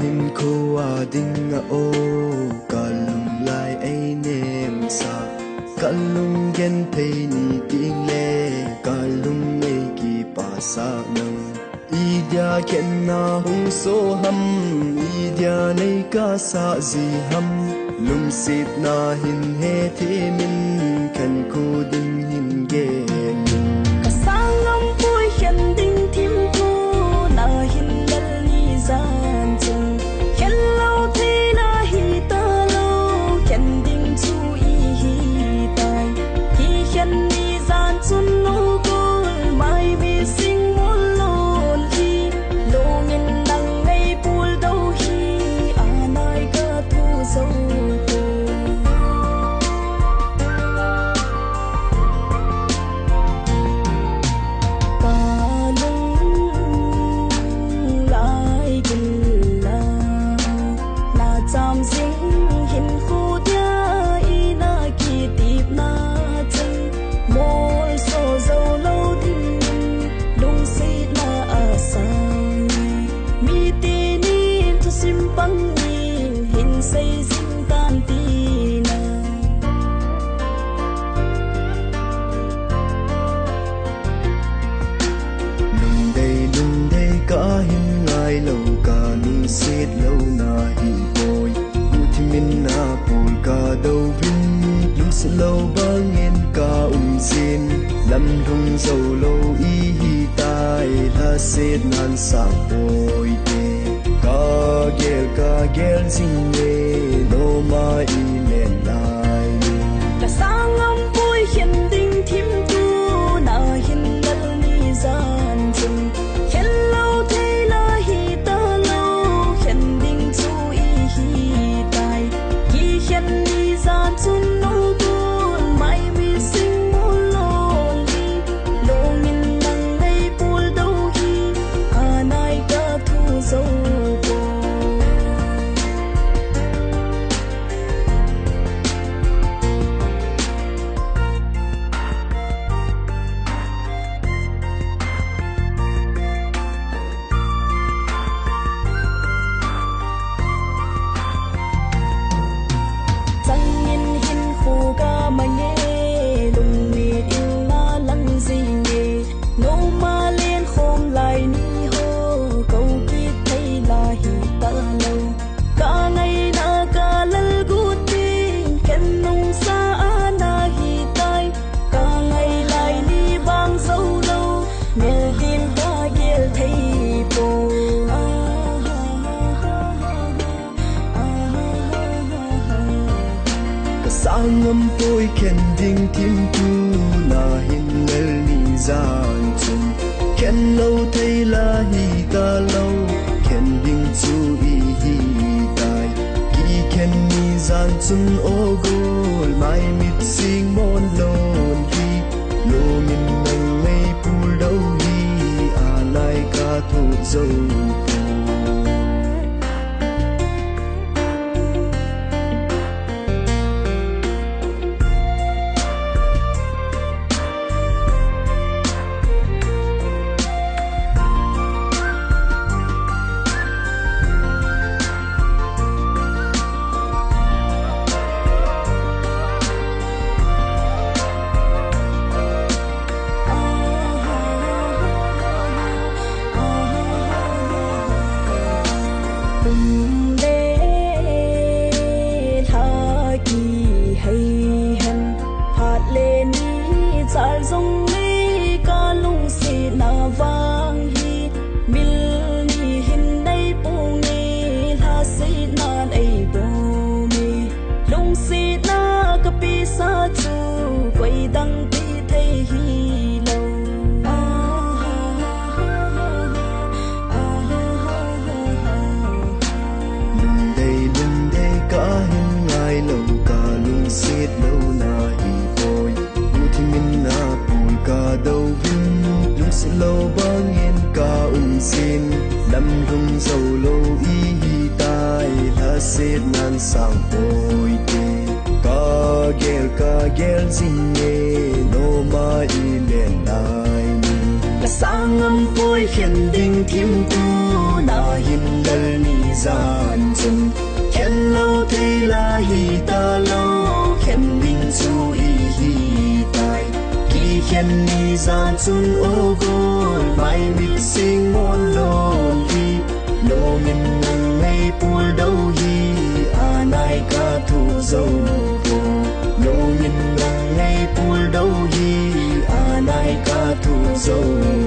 hin khoa ding a o kalum lai ai nem sa kalum gen thei ni ting le kalum nei ki pa sa nang idia ken na hung so ham idia nei ka sa zi ham lum sit na hin he the min kan ko ding hin ge ka sang ngam pui hian ding thim tu na hin dal ni zan chung hian lo the na hi ta lo hian ding chu i hi tai hi hian ni zan chun no ko mai bi sing mon lon hi lo min nang ngai pul do hi anai ka thu zo lâu bangin ka sin lam rung zo lo i hi tai la set nan sang oi de ka gel sing ne no ma i len lai ka sang am pui hian ding thim tu na hin dal ni zan chung hian lo the la hi ta lo hian ding chu i hi tai ki hian ni zan chun no ngam poi ken ding tim tu na hin lel ni zan chung ken lo thei la hi ta lo ken ding chu i hi tai ki ken ni zan chung o gol mai mit sing mon lon hi lo min nang mei pul do hi a lai ka thu zo lâu bangin ka sin lam rung zo lo i hi tai la set nan sang oi te ka gel zing ne no ma i len lai sang âm vui khen đình kim tu na hin lal ni gian chung khen lâu thế là hi ta lâu khen bình su hi tai ki khen ni gian chung ô gol mai mít sing mon lon hi lo min nang ngay pul đâu hi anai ka thu dâu po lo min nang ngay pul đâu hi anai ka thu dâu